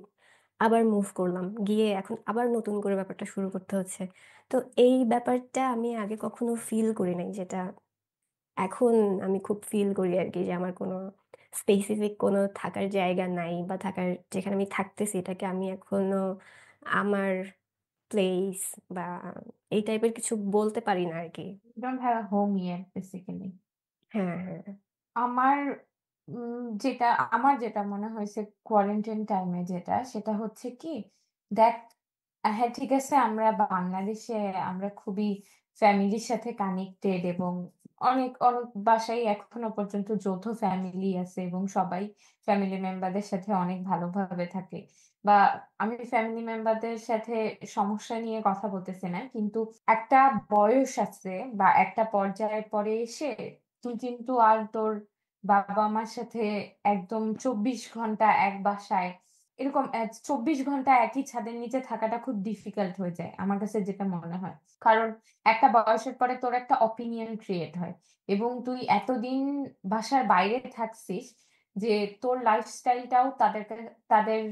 C: আবার মুভ করলাম। গিয়ে এখন আবার নতুন করে ব্যাপারটা শুরু করতে হচ্ছে। তো এই ব্যাপারটা আমি আগে কখনো ফিল করি নাই যেটা এখন আমি খুব ফিল করি আরকি যে আমার কোনো স্পেসিফিক কোনো থাকার জায়গা নাই বা থাকার যেখানে আমি থাকতেছি এটাকে আমি এখনো আমার প্লেস বা এই টাইপের কিছু বলতে পারি না আরকি।
B: You don't have a home yet basically.
C: হ্যাঁ, হ্যাঁ।
B: আমার যেটা যেটা মনে হয়েছে কোয়ারেন্টাইন টাইমে যেটা সেটা হচ্ছে কি দেখ হ্যাঁ ঠিক আছে আমরা বাংলাদেশে আমরা খুবই ফ্যামিলির সাথে কানেক্টেড এবং অনেক অনেক বাসায় এখনো পর্যন্ত যৌথ ফ্যামিলি আছে এবং সবাই ফ্যামিলি মেম্বারদের সাথে অনেক ভালোভাবে থাকে বা আমি ফ্যামিলি মেম্বারদের সাথে সমস্যা নিয়ে কথা বলতেছি না কিন্তু একটা বয়স আছে বা একটা পর্যায়ের পরে এসে তুই কিন্তু আর তোর বাবা-মার সাথে একদম ২৪ ঘন্টা এক বাসায় এরকম ২৪ ঘন্টা একই ছাদের নিচে থাকাটা খুব ডিফিকাল্ট হয়ে যায়। আমার কাছে যেটা মনে হয়। কারণ একটা বয়সের পরে তোর একটা অপিনিয়ন ক্রিয়েট হয় এবং তুই এতদিন বাসার বাইরে থাকছিস যে তোর লাইফস্টাইলটাও তাদের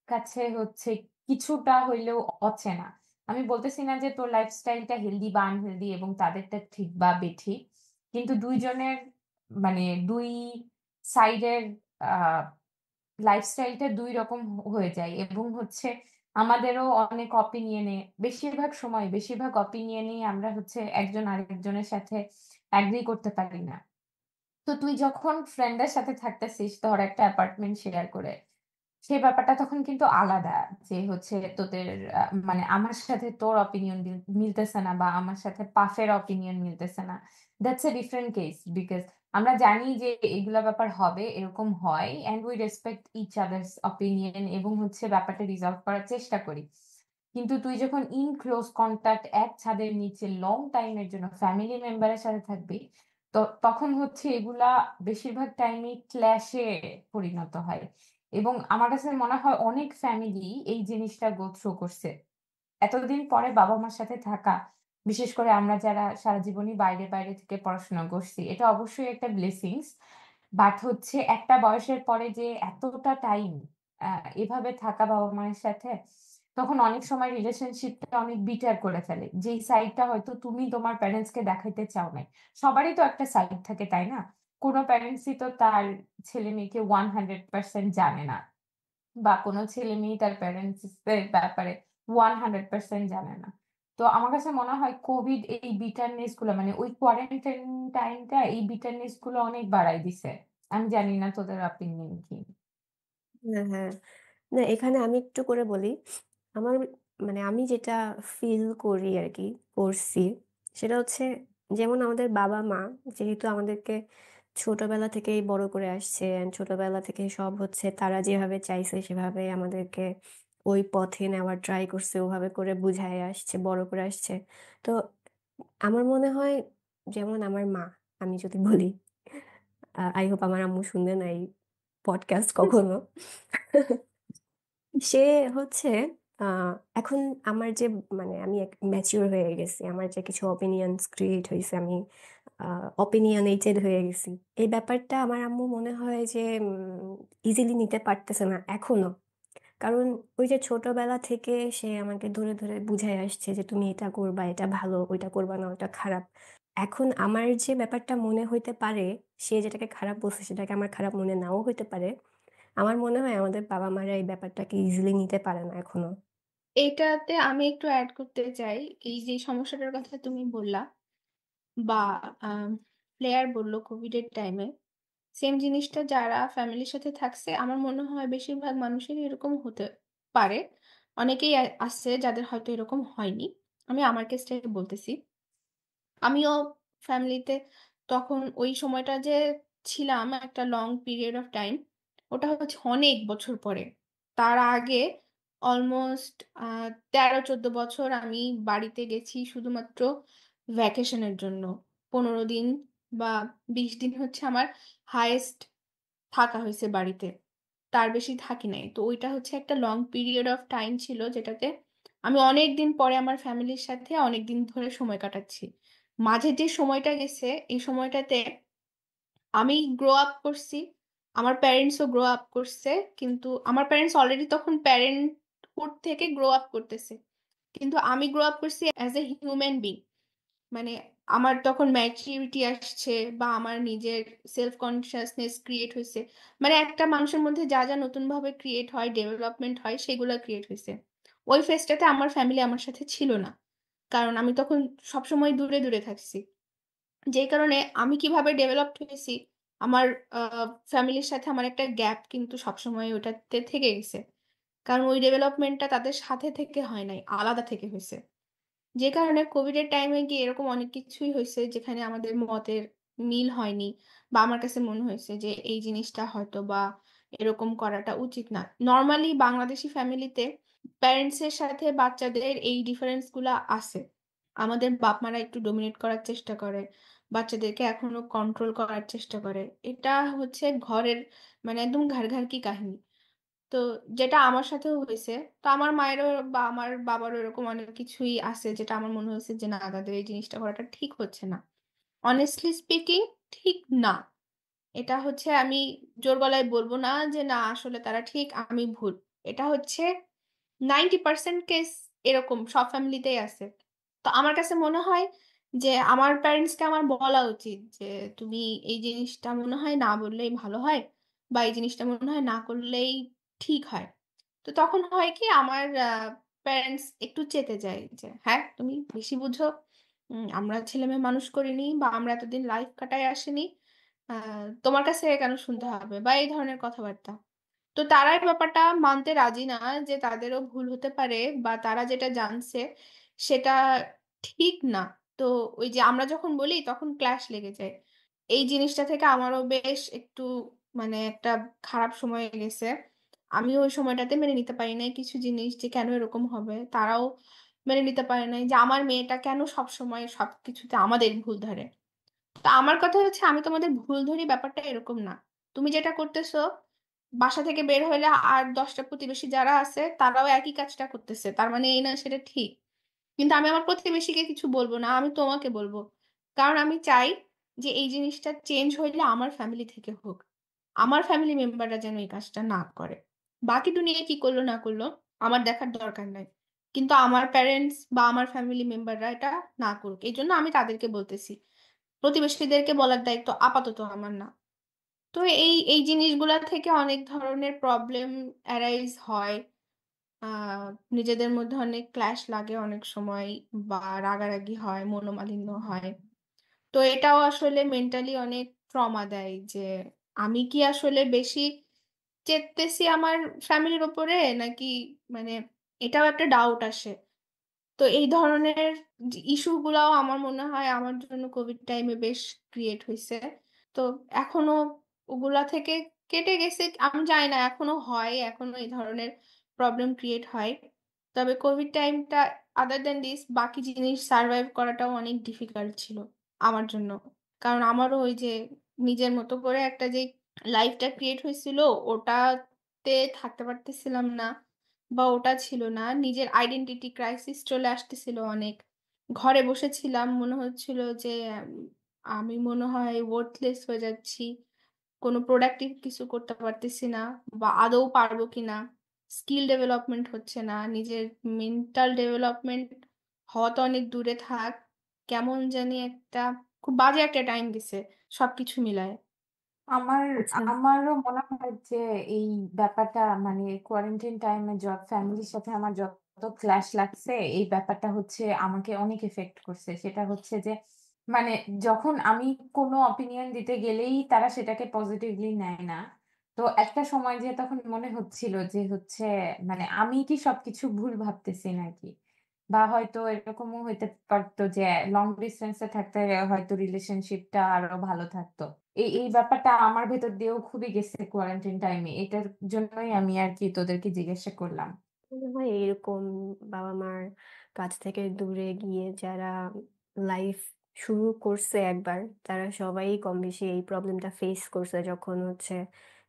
B: কাছে হচ্ছে কিছুটা হইলেও অচেনা। আমি বলতেছি না যে তোর লাইফস্টাইলটা হেলদি বা আনহেলদি এবং তাদেরটা ঠিক বা বেঠিক। কিন্তু ২ জনের মানে ২ সাইডের আ লাইফস্টাইলটা ২ রকম হয়ে যায় এবং হচ্ছে আমাদেরও অনেক বেশিরভাগ অপিনিয়নেই আমরা হচ্ছে একজন আরেকজনের সাথে এগ্রি করতে পারি না। তো তুই যখন ফ্রেন্ডের সাথে থাকতেছিস ধর একটা অ্যাপার্টমেন্ট শেয়ার করে সেই ব্যাপারটা তখন কিন্তু আলাদা। যে হচ্ছে তোদের মানে আমার সাথে তোর অপিনিয়ন মিলতেছে না বা আমার সাথে পাফের অপিনিয়ন মিলতেছে না। That's a different case because আমরা জানি যে এগুলা ব্যাপার হবে, এরকম হয় and we respect each other's opinion এবং হচ্ছে ব্যাপারটা রিজলভ করার চেষ্টা করি। কিন্তু তুই যখন ইন ক্লোজ কনট্যাক্ট এক ছাদের নিচে লং টাইমের জন্য ফ্যামিলি মেম্বারের সাথে থাকবি, তো তখন হচ্ছে এগুলা বেশিরভাগ টাইমেই ক্ল্যাশে পরিণত হয়। এবং আমার কাছে মনে হয় অনেক ফ্যামিলি এই জিনিসটা গো থ্রু করছে। এতদিন পরে বাবা-মার সাথে থাকা, বিশেষ করে আমরা যারা সারা জীবনই বাইরে থেকে পড়াশোনা করছি, এটা অবশ্যই একটা ব্লেসিংস। বাট হচ্ছে একটা বয়সের পরে যে এতটা টাইম আ এভাবে থাকা বাবা-মায়ের সাথে, তখন অনেক সময় রিলেশনশিপটা অনেক বিটার করে ফেলে। যেই সাইডটা হয়তো তুমি তোমার প্যারেন্টস কে দেখাইতে চাও নাই। সবারই তো একটা সাইড থাকে, তাই না? কোন প্যারেন্টসই তো তার ছেলে-মেয়েকে 100% জানে না। বা কোনো ছেলে-মেয়ে তার প্যারেন্টস এর ব্যাপারে 100% জানে না। তো আমার কাছে মনে হয় কোভিড এই বিটারনেস গুলো মানে ওই কোয়ারেন্টাইন টাইমটা এই বিটারনেস গুলো অনেক বাড়ায় দিছে। আমি জানি না তোদের অপিনিয়ন কি?
C: হ্যাঁ, হ্যাঁ। না এখানে আমি একটু করে বলি। আমার মানে আমি যেটা ফিল করি আরকি, করছি, সেটা হচ্ছে যেমন আমাদের বাবা-মা যেহেতু আমাদেরকে ছোটবেলা থেকেই বড় করে আসছে অ্যান্ড ছোটবেলা থেকে সব হচ্ছে তারা যেভাবে চাইছে সেভাবে আমাদেরকে ওই পথে নেওয়ার ট্রাই করছে, ওভাবে করে বুঝায় আসছে, বড় করে আসছে। তো আমার মনে হয় যেমন আমার মা, আমি যদি বলি, I hope আমার আম্মু শুনবে না এই পডকাস্ট কখনো। সে হচ্ছে আ এখন আমার যে মানে আমি ম্যাচিউর হয়ে গেছি। আমার যে কিছু opinions ক্রিয়েট হইছে, আমি আ opinionated হয়ে গেছি। এই ব্যাপারটা আমার আম্মু মনে হয় যে ইজিলি নিতে পারতেছে না এখনো। কারণ ওই যে ছোটবেলা থেকে সে আমাকে ধরে বুঝায় আসছে যে, "তুমি এটা করবা, এটা ভালো, ওইটা করবা না, ওটা খারাপ।" এখন আমার যে ব্যাপারটা মনে হইতে পারে, সে যেটাকে খারাপ বলছে সেটাকে আমার খারাপ মনে নাও হইতে পারে। আমার মনে হয় আমাদের বাবা-মারা এই ব্যাপারটাকে ইজিলি নিতে পারে না এখনো।
A: এটাতে আমি একটু এড করতে চাই। এই যে সমস্যাটার কথা তুমি বললা বা আম প্লেয়ার বলল কোভিডের টাইমে। সেম জিনিসটা যারা ফ্যামিলির সাথে থাকছে আমার মনে হয় বেশিরভাগ মানুষেরই এরকম হতে পারে। অনেকেই আছে যাদের হয়তো এরকম হয়নি। আমি আমার কেসটাই বলতেছি। আমিও ফ্যামিলিতে তখন ওই সময়টা যে ছিলাম একটা লং পিরিয়ড অফ টাইম, ওটা হচ্ছে অনেক বছর পরে। তার আগে অলমোস্ট ১৩-১৪ বছর আমি বাড়িতে গেছি শুধুমাত্র ভ্যাকেশনের জন্য। ১৫ দিন বা 20 দিন হচ্ছে আমার হাইয়েস্ট থাকা হয়েছে বাড়িতে। তার বেশি থাকি নাই। তো ওইটা হচ্ছে একটা লং পিরিয়ড অফ টাইম ছিল যেটাতে আমি অনেকদিন পরে আমার ফ্যামিলির সাথে অনেকদিন ধরে সময় কাটাচ্ছি। মাঝে যে সময়টা গেছে এই সময়টাতে আমি গ্রো আপ করছি। আমার প্যারেন্টসও গ্রো আপ করছে। কিন্তু আমার প্যারেন্টস অলরেডি তখন প্যারেন্টহুড থেকে গ্রো আপ করতেছে। কিন্তু আমি গ্রো আপ করছি অ্যাজ এ হিউম্যান বিং। মানে আমার তখন ম্যাচুরিটি আসছে বা আমার নিজের সেলফ কনসিয়াসনেস ক্রিয়েট হয়েছে। মানে একটা মানুষের মধ্যে যা যা নতুন ভাবে ক্রিয়েট হয়, ডেভেলপমেন্ট হয়, সেগুলো ক্রিয়েট হয়েছে। ওই ফেজটাতে আমার ফ্যামিলি আমার সাথে ছিল না, কারণ আমি তখন সবসময় দূরে দূরে থাকছি। যেই কারণে আমি কিভাবে ডেভেলপড হয়েছি, আমার ফ্যামিলির সাথে আমার একটা গ্যাপ কিন্তু সবসময় ওটাতে থেকে গেছে। কারণ ওই ডেভেলপমেন্টটা তাদের সাথে থেকে হয় নাই, আলাদা থেকে হয়েছে। যে কারণে কোভিডের টাইমে গিয়ে এরকম অনেক কিছুই হয়েছে যেখানে আমাদের মতের মিল হয়নি, বা আমার কাছে মনে হয়েছে যে এই জিনিসটা হয়তো বা এরকম করাটা উচিত না। নর্মালি বাংলাদেশি ফ্যামিলিতে প্যারেন্টস এর সাথে বাচ্চাদের এই ডিফারেন্স গুলা আছে। আমাদের বাপ মারা একটু ডোমিনেট করার চেষ্টা করে, বাচ্চাদেরকে এখনো কন্ট্রোল করার চেষ্টা করে। এটা হচ্ছে ঘরের মানে একদম ঘর ঘর কি কাহিনী। তো যেটা আমার সাথেও হয়েছে। তো আমার মায়েরও বা আমার বাবারও এরকম অনেক কিছুই আছে যেটা আমার মনে হয়েছে যে না, তাদের এই জিনিসটা করাটা ঠিক হচ্ছে না। অনেস্টলি স্পিকিং, ঠিক না। এটা হচ্ছে আমি জোর গলায় বলবো না যে না আসলে তারা ঠিক আমি ভুল। এটা হচ্ছে 90% কেস এরকম সব ফ্যামিলিতেই আছে। তো আমার কাছে মনে হয় যে আমার প্যারেন্টসকে আমার বলা উচিত যে তুমি এই জিনিসটা মনে হয় না বললেই ভালো হয়, বা এই জিনিসটা মনে হয় না করলেই ঠিক হয়। তো তখন হয় কি, আমার প্যারেন্টস একটু চেতে যায় যে হ্যাঁ তুমি বেশি বুঝো, আমরা ছেলে মেয়ে মানুষ করিনি বা আমরা এতদিন লাইফ কাটায় আসিনি, তোমার কাছে কেন শুনতে হবে, বা এই ধরনের কথাবার্তা। তো তারা এই ব্যাপারটা মানতে রাজি না যে তাদেরও ভুল হতে পারে, বা তারা যেটা জানছে সেটা ঠিক না। তো ওই যে আমরা যখন বলি তখন ক্ল্যাশ লেগে যায়। এই জিনিসটা থেকে আমারও বেশ একটু মানে একটা খারাপ সময় গেছে। আমি ওই সময়টাতে মেনে নিতে পারি নাই কিছু জিনিস, যে কেন এরকম হবে। তারাও মেনে নিতে পারে নাই যে আমার মেয়েটা কেন সব সময় সবকিছুতে আমাদের ভুল ধরে। তা আমার কথা হচ্ছে আমি তোমাদের ভুল ধরি ব্যাপারটা এরকম না। তুমি যেটা করতেছো, বাসা থেকে বের হলে আর 10টা প্রতিবেশী যারা আছে তারাও একই কাজটা করতেছে, তার মানে এই না সেটা ঠিক। কিন্তু আমি আমার প্রতিবেশীকে কিছু বলবো না, আমি তোমাকে বলবো। কারণ আমি চাই যে এই জিনিসটা চেঞ্জ হইলে আমার ফ্যামিলি থেকে হোক। আমার ফ্যামিলি মেম্বাররা যেন এই কাজটা না করে। বাকি দুনিয়া কি করলো না করলো আমার দেখার দরকার নাই। কিন্তু আমার প্যারেন্টস বা আমার ফ্যামিলি মেম্বাররা এটা না করুক, এই জন্য আমি তাদেরকে বলতেছি। প্রতিবেশীদেরকে বলার দায়িত্ব আপাতত আমার না। তো এই এই জিনিসগুলা থেকে অনেক ধরনের প্রবলেম অ্যারাইজ হয়। আহ নিজেদের মধ্যে অনেক ক্ল্যাশ লাগে অনেক সময়, বা রাগারাগি হয়, মনোমালিন্য হয়। তো এটাও আসলে মেন্টালি অনেক ট্রমা দেয় যে আমি কি আসলে বেশি চেতেছি আমার ফ্যামিলির ওপরে নাকি, মানে এটাও একটা ডাউট আসে। তো এই ধরনের ইস্যু গুলাও আমার মনে হয় আমার জন্য কোভিড টাইমে বেশ ক্রিয়েট হয়েছে। তো এখনো ওগুলা থেকে কেটে গেছে আমি জানি না, এখনো হয়, এখনো এই ধরনের প্রবলেম ক্রিয়েট হয়। তবে কোভিড টাইমটা আদার দেন দিস বাকি জিনিস সার্ভাইভ করাটাও অনেক ডিফিকাল্ট ছিল আমার জন্য। কারণ আমারও ওই যে নিজের মতো করে একটা যে লাইফটা ক্রিয়েট হয়েছিল ওটাতে থাকতে পারতেছিলাম না, বা ওটা ছিল না। নিজের আইডেন্টিটি ক্রাইসিস চলে আসতেছিল অনেক। ঘরে বসেছিলাম, মনে হচ্ছিল যে আমি মনে হয় ওয়ার্থলেস হয়ে যাচ্ছি, কোনো প্রোডাক্টিভ কিছু করতে পারতেছি না, বা আদৌ পারবো কিনা। স্কিল ডেভেলপমেন্ট হচ্ছে না, নিজের মেন্টাল ডেভেলপমেন্ট হওয়া তো অনেক দূরে থাক। কেমন জানি একটা খুব বাজে একটা টাইম গেছে সবকিছু মিলায়।
B: আমার
C: আচ্ছা।
B: আমারও মনে হয় যে এই ব্যাপারটা মানে কোয়ারেন্টাইন টাইমে যত ফ্যামিলির সাথে আমার যত ক্ল্যাশ লাগছে এই ব্যাপারটা হচ্ছে আমাকে অনেক এফেক্ট করছে। সেটা হচ্ছে যে মানে যখন আমি কোনো অপিনিয়ন দিতে গেলেই তারা সেটাকে পজিটিভলি নেয় না। তো একটা সময় যে তখন মনে হচ্ছিল যে হচ্ছে মানে আমি কি সবকিছু ভুল ভাবতেছি নাকি, বা হয়তো এরকমও হইতে পারতো যে লং ডিস্টেন্সে থাকতে হয়তো রিলেশনশিপটা আরো ভালো থাকতো। এই ব্যাপারটা আমার ভেতর দিয়েও খুবই গেছে কোয়ারেন্টাইন টাইমে। এটার জন্যই আমি আর কি তোদেরকে জিজ্ঞাসা করলাম।
C: মনে হয় এরকম বাবা মার কাছ থেকে দূরে গিয়ে যারা লাইফ শুরু করছে একবার, তারা সবাই কম বেশি এই প্রবলেমটা ফেস করছে যখন হচ্ছে,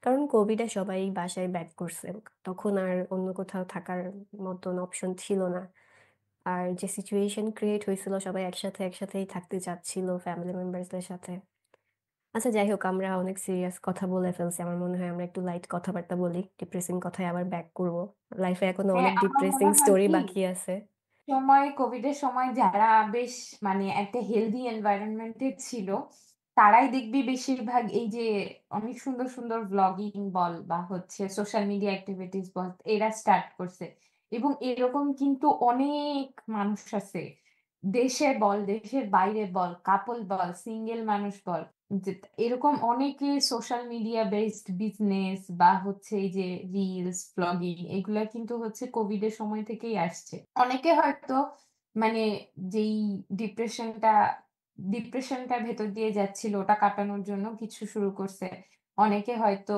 C: কারণ কোভিডে সবাই বাসায় ব্যাক করছে। তখন আর অন্য কোথাও থাকার মতন অপশন ছিল না। আর যে সিচুয়েশন ক্রিয়েট হয়েছিল, সবাই একসাথেই থাকতে চাচ্ছিল ফ্যামিলি মেম্বার্সদের সাথে। আচ্ছা যাই হোক, আমরা অনেক সিরিয়াস কথা বলে ফেলছি। আমার মনে হয় আমরা একটু লাইট কথাবার্তা বলি, ডিপ্রেসিং কথায় আবার ব্যাক করব। লাইফে এখনো
B: হ্যাঁ,
C: অনেক
B: আমার
C: ডিপ্রেসিং
B: মনে হয়
C: স্টোরি
B: কি
C: বাকি আছে।
B: কোভিডের সময় যারা বেশ মানে একটা হেলদি এনভায়রনমেন্টে ছিল, তারাই দেখবি বেশিরভাগ এই যে অনেক সুন্দর সুন্দর ব্লগিং বল বা হচ্ছে সোশ্যাল মিডিয়া অ্যাক্টিভিটিস বল এরা স্টার্ট করছে। এবং এরকম কিন্তু অনেক মানুষ আছে, দেশে বল দেশের বাইরে বল, কাপল বল, সিঙ্গেল মানুষ বল, যে এরকম অনেকে সোশ্যাল মিডিয়া বেসড বিজনেস বা হচ্ছে এই যে রিলস ব্লগিং এগুলা কিন্তু হচ্ছে কোভিড এর সময় থেকেই আসছে। অনেকে হয়তো মানে যেই ডিপ্রেশনটা ডিপ্রেশনটা ভেতর দিয়ে যাচ্ছিল ওটা কাটানোর জন্য কিছু শুরু করছে। অনেকে হয়তো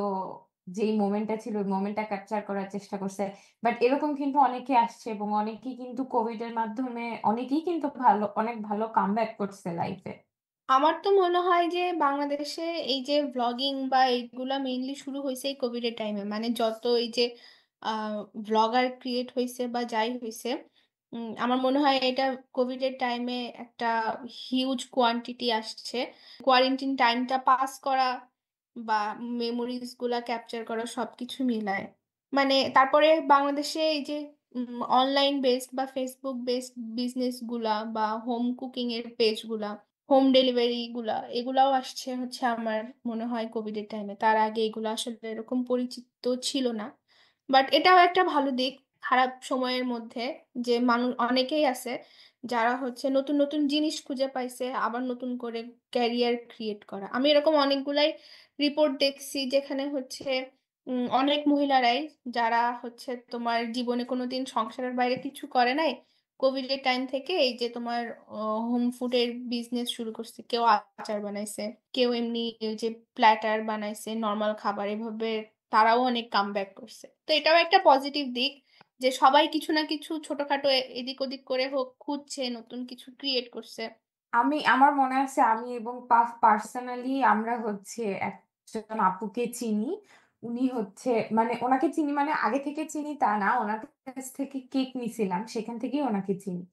B: যেই মোমেন্টটা ছিল ওই মোমেন্টটা ক্যাপচার করার চেষ্টা করছে। বাট এরকম কিন্তু অনেকে আসছে এবং অনেকেই কিন্তু কোভিড এর মাধ্যমে অনেকেই কিন্তু অনেক ভালো কামব্যাক করছে লাইফে।
A: আমার তো মনে হয় যে বাংলাদেশে এই যে ভ্লগিং বা এইগুলা মেইনলি শুরু হয়েছে এই কোভিডের টাইমে, মানে যত এই যে ভ্লগার ক্রিয়েট হয়েছে বা যাই হয়েছে, আমার মনে হয় এটা কোভিডের টাইমে একটা হিউজ কোয়ান্টিটি আসছে। কোয়ারেন্টিন টাইমটা পাস করা বা মেমোরিজ গুলা ক্যাপচার করা সবকিছু মিলায়, মানে তারপরে বাংলাদেশে এই যে অনলাইন বেসড বা ফেসবুক বেসড বিজনেস গুলা বা হোম কুকিং এর পেজ গুলা, হোম ডেলিভারি গুলা, এগুলাও আসছে হচ্ছে আমার মনে হয় কোভিডের টাইমে। তার আগে এগুলো আসলে এরকম পরিচিত ছিল না। বাট এটাও একটা ভালো দিক খারাপ সময়ের মধ্যে, যে মানুষ অনেকেই আছে যারা হচ্ছে নতুন নতুন জিনিস খুঁজে পাইছে, আবার নতুন করে ক্যারিয়ার ক্রিয়েট করা। আমি এরকম অনেকগুলাই রিপোর্ট দেখছি যেখানে হচ্ছে অনেক মহিলারাই যারা হচ্ছে তোমার জীবনে কোনোদিন সংসারের বাইরে কিছু করে নাই, কোভিড এর টাইম থেকে এই যে তোমার হোম ফুডের বিজনেস শুরু করছে। কেউ আচার বানাইছে, কেউ এমনি ওই যে প্ল্যাটার বানাইছে, নর্মাল খাবার, এভাবে তারাও অনেক কাম ব্যাক করছে। তো এটাও একটা পজিটিভ দিক যে সবাই কিছু না কিছু ছোটখাটো এদিক ওদিক করে হোক খুঁজছে, নতুন কিছু ক্রিয়েট করছে।
B: আমার মনে আছে আমি এবং পার্সোনালি আমরা হচ্ছে একজন আপুকে চিনি। উনি হচ্ছে মানে ওনাকে চিনি মানে আগে থেকে চিনি তা না, ওনার কাছ থেকে কেক নিছিলাম সেখান থেকেই ওনাকে চিনি।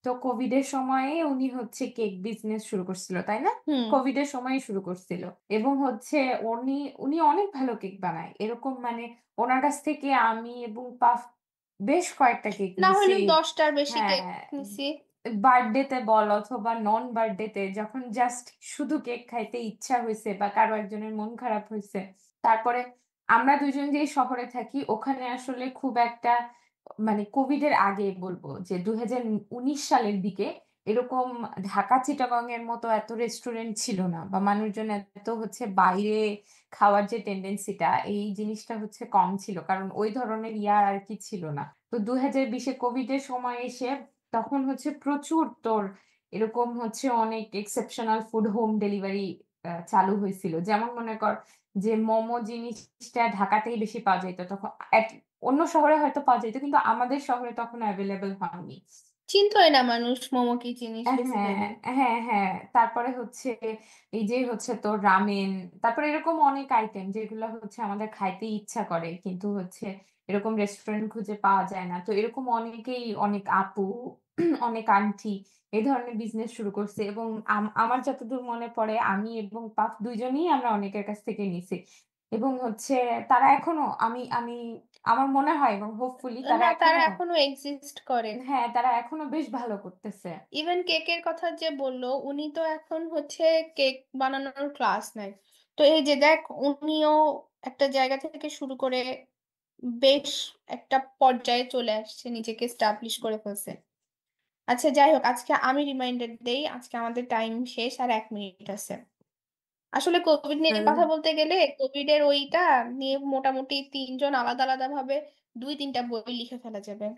B: তো কোভিড এর সময়ে উনি হচ্ছে কেক বিজনেস শুরু করছিল, তাই না?
A: হুম।
B: কোভিড এর সময় শুরু করছিল এবং হচ্ছে উনি উনি অনেক ভালো কেক বানায় এরকম মানে ওনার কাছ থেকে আমি এবং পাফ বেশ কয়েকটা কেক
A: না
B: নিছি।
A: হলেও 10টার বেশি কেক
B: হ্যাঁ,
A: নিছি।
B: বার্থডেতে বল অথবা নন বার্থডেতে যখন জাস্ট শুধু কেক খাইতে ইচ্ছা হয়েছে বা কারো একজনের মন খারাপ হয়েছে। তারপরে আমরা দুজন যে শহরে থাকি ওখানে আসলে খুব একটা মানে কোভিড এর আগে বলবো যে 2019 সালের দিকে এরকম ঢাকা চিটাগং এর মতো এত রেস্টুরেন্ট ছিল না বা মানুষজন এত হচ্ছে বাইরে খাওয়ার যে টেন্ডেন্সিটা এই জিনিসটা হচ্ছে কম ছিল, কারণ ওই ধরনের ইয়া আর কি ছিল না। তো 2020-এ কোভিড এর সময় এসে তখন হচ্ছে প্রচুর তোর এরকম হচ্ছে অনেক এক্সেপশনাল ফুড হোম ডেলিভারি চালু হয়েছিল। যেমন মনে কর যে মোমো জিনিসটা ঢাকাতেই বেশি পাওয়া যেত তখন, অন্য শহরে হয়তো পাওয়া যেত কিন্তু আমাদের শহরে তখন অ্যাভেলেবল হয়নি।
A: চিনতোই না মানুষ মোমো কি জিনিস
B: হ্যাঁ,
A: বেসিক্যালি।
B: হ্যাঁ, হ্যাঁ, তারপরে হচ্ছে এই যে হচ্ছে তোর রামেন, তারপরে এরকম অনেক আইটেম যেগুলো হচ্ছে আমাদের খাইতে ইচ্ছা করে কিন্তু হচ্ছে এরকম রেস্টুরেন্ট খুঁজে পাওয়া যায় না। তো এরকম অনেকেই অনেক আপু অনেক আন্টি এই ধরনের বিজনেস শুরু করছে এবং আমার যতদূর মনে পড়ে আমি এবং পাফ দুইজনেই আমরা অনেকের কাছ থেকে নিছি এবং হচ্ছে তারা এখনো আমি আমি আমার মনে হয় এবং হোপফুলি তারা
A: হ্যাঁ, তারা
B: এখনো,
A: এখনো এক্সিস্ট করে।
B: হ্যাঁ, তারা এখনো বেশ ভালো করতেছে।
A: ইভেন কেকের কথা যে বললো, উনি তো এখন হচ্ছে কেক বানানোর ক্লাস নেয়। তো এই যে দেখ, উনিও একটা জায়গা থেকে শুরু করে বেশ একটা পর্যায়ে চলে আসছে, নিজেকে স্টাবলিশ করে ফেলছে। আচ্ছা যাই হোক, আজকে আমি রিমাইন্ডার দেই, আজকে আমাদের টাইম শেষ, আর 1 মিনিট আছে। আসলে কোভিড নিয়ে
C: হ্যাঁ,
A: কথা বলতে গেলে কোভিড এর ওইটা নিয়ে মোটামুটি তিনজন আলাদা আলাদা ভাবে 2-3টা বই লিখে ফেলা যাবে।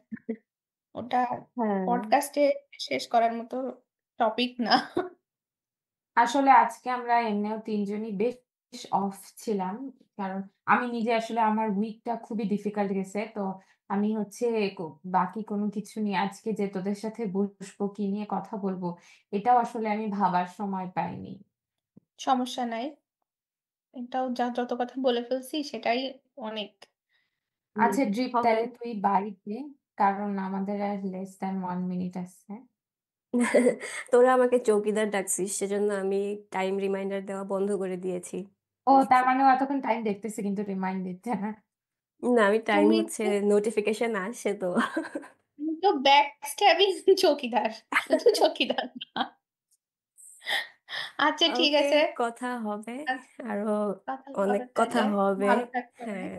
A: ওটা
C: হ্যাঁ।
A: পডকাস্টে শেষ করার মতো টপিক না।
B: আসলে আজকে আমরা এমনিও তিনজনই বেশ অফ ছিলাম। কারণ আমি নিজে আসলে আমার উইকটা খুবই ডিফিকাল্ট গেছে। তো আমি হচ্ছে বাকি কোনো কিছু নিয়ে আজকে যে তোদের সাথে বসবো, কি নিয়ে কথা বলবো, এটাও আসলে আমি ভাবার সময় পাইনি।
A: সমস্যা নাই। এটাও যত কথা বলে ফেলছি সেটাই অনেক।
B: আচ্ছা ড্রিপ,
C: হবে।
B: তাহলে তুই বাড়িতে, কারণ আমাদের আর লেস দ্যান 1 মিনিট আছে।
C: তোরা আমাকে চৌকিদার ডাকছিস, সেজন্য আমি টাইম রিমাইন্ডার দেওয়া বন্ধ করে দিয়েছি।
B: ও তার মানে ও এতক্ষণ টাইম দেখতেছে কিন্তু রিমাইন্ড দিচ্ছে না।
C: না, আমি টাইম
A: তুমি
C: হচ্ছে নোটিফিকেশন আসে তো।
A: তুমি তো ব্যাক স্ট্যাবিং চৌকিদার, শুধু চৌকিদার না। আচ্ছা ঠিক
C: ওকে,
A: আছে।
C: কথা হবে,
A: আচ্ছা,
C: আরো
A: কথা
C: অনেক
A: হবে
C: কথা
A: তাহলে।
C: হবে।
A: ভালো থাকতে হবে।
C: হ্যাঁ।